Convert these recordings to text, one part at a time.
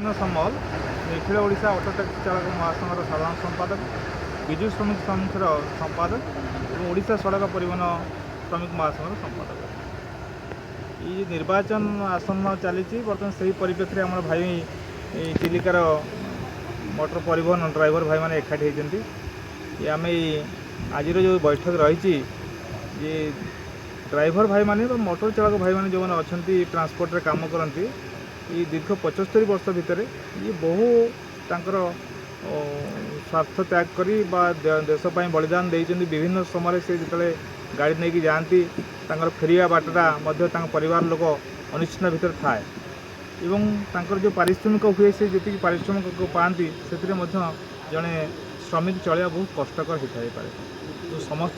Krishna समल Nikhil Odisha auto taxi चालक महासंघर साधारण संपादक विजु श्रमिक संघर संपादक और ओडिशा सड़क परिवहन श्रमिक महासंघर संपादक। ये निर्वाचन आसन्न चली बर्तमान से परिप्रेक्षी आम भाई चिलिकार मोटर परिवहन ड्राइवर भाई मैंने एकाठी होती आम आज जो बैठक रही ड्राइवर भाई माने मोटर चालक भाई माने जो मैंने अच्छा ट्रांसपोर्ट काम करती ये दीर्घ 75 वर्ष भितर ये बहु तांकर स्वार्थ त्याग करी देशपाई बलिदान देते विभिन्न समय से जिते गाड़ी नहीं जाती फेरिया बाटा परिवार लोक अनिश्चित भितर थाए एवं तांकर जो पारिश्रमिक हुए से जी पारिश्रमिक पाती से जड़े श्रमिक चलिया बहुत कष्टकर होता है। तो समस्त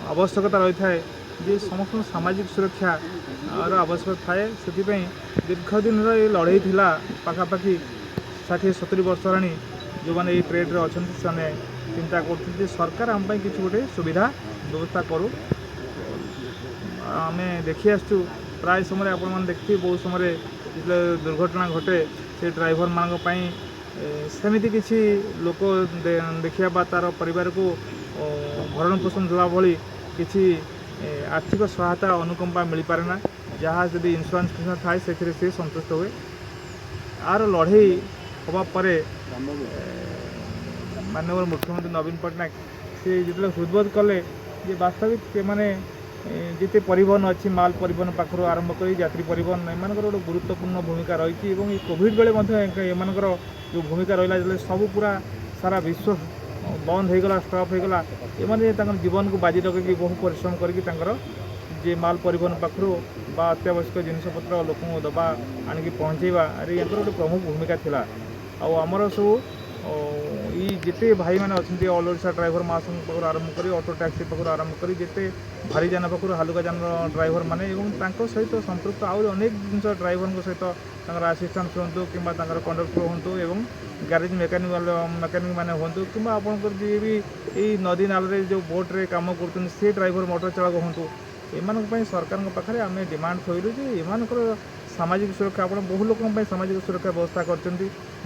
आवश्यकता रही है जे समस्त सामाजिक सुरक्षा आवश्यकता थाए से दीर्घ दिन ये लड़ाई थिला पाखापाखि 60-70 वर्ष होनी जो मैंने ये ट्रेड अच्छा से चिंता कर सरकार आम किसी गोटे सुविधा व्यवस्था करूँ। आम देखी आसु प्राय समय आपण देखते बहुत समय जो दुर्घटना घटे से ड्राइवर मान सेमती किसी लोक देखा तार परिवार को भरण पोषण देवा भली किसी आर्थिक सहायता अनुकंपा मिल पारे ना जहाँ जब इंश्योरेंस फीस थाए से संतुष्ट हुए। आर लड़ई होगापर माननीय मुख्यमंत्री नवीन पट्टनायक से जो हृदबोध कले वास्तविक मैंने जिते परिवहन अच्छी माल परिवहन पाखर आरंभ कर यात्री परिवहन एम गोटे गुरुत्वपूर्ण भूमिका रही है। कोविड बेले एम जो भूमिका रहा सब पूरा सारा विश्व बंद होगला स्टॉप होगला एमाने जीवन को बाजी रखी बहु परिश्रम करके माल परिवहन पाखर बा अत्यावश्यक जिनपतर लोक दबा आणिक पहुँचेवा अरे यहाँ गोटे प्रमुख भूमिका थिला। आमर सब जिते भाई मैंने अच्छा ऑल ओडिशा ड्राइवर महासंघ पाखर आरंभ कर ऑटो टैक्सी पाखर आरंभ कर जिते भारी जान पाखर हालुका जान ड्राइवर मैंने सहित संपृक्त आहुरी अनेक जिन ड्राइवर सहित आसीस्टाट हूँ कि कंडक्टर हूँ एवं ग्यारेज मेकानिक मैंने हूँ कि आपंकर जी भी यही नदी नाल जो बोट्रे कम कर से ड्राइवर मोटर चालक हूँ एम सरकार पाखे आम डिमांड थोलु एम सामाजिक सुरक्षा आप बहु लोक सामाजिक सुरक्षा व्यवस्था कर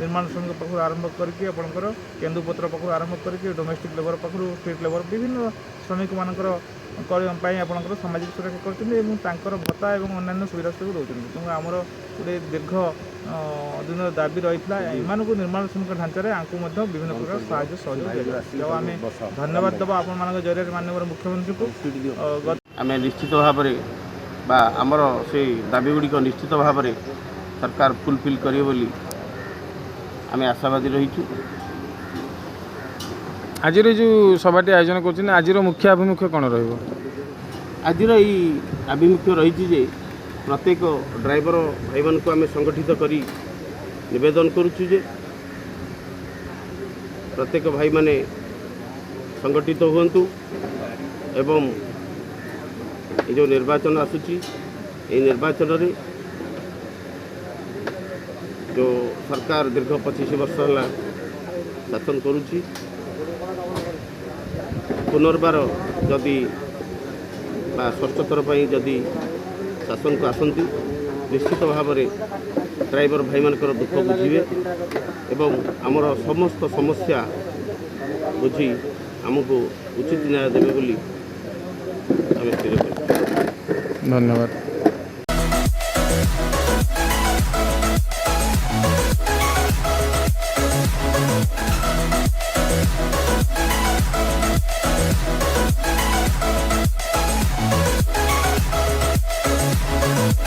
निर्माण श्रमिक पाखर आरंभ करके आपंकर केन्दुपत्र पाखर आरंभ करके डोमेस्टिक लेबर पाखर स्ट्रीट लेबर विभिन्न श्रमिक मानकर आपंकर सामाजिक सुरक्षा कर भत्ता और अन्य सुविधा सब दौरान तेणु आमर गोटे दीर्घ दिन दाबी रही है एम निर्माण श्रमिक ढांचार आंकु विभिन्न प्रकार साहाय्य सहयोग आम धन्यवाद दबा आपण जरिए माननीय मुख्यमंत्री को आम निश्चित भाव आमर से दाबी गुड़िक निश्चित भाव सरकार फुलफिल करें बोली आम आशावादी रही। आज जो सभाटी आयोजन कर आज मुख्य आभिमुख्य कौन आज आभिमुख्य रही प्रत्येक ड्राइवर भाई मान को आम संगठित करी निवेदन करुचु प्रत्येक भाई माने संगठित हुंतु एवं ये जो निर्वाचन आसूची ये निर्वाचन रे जो सरकार दीर्घ 25 वर्ष है शासन करुच्ची पुनर्बार जदि षष्ठ थर पर जदि शासन को आसती निश्चित भाव ड्राइवर भाई मानकर दुख बुझे एवं आमर समस्त समस्या बुझी आमको उचित न्याय देवे बोली आम स्थिर कर। धन्यवाद।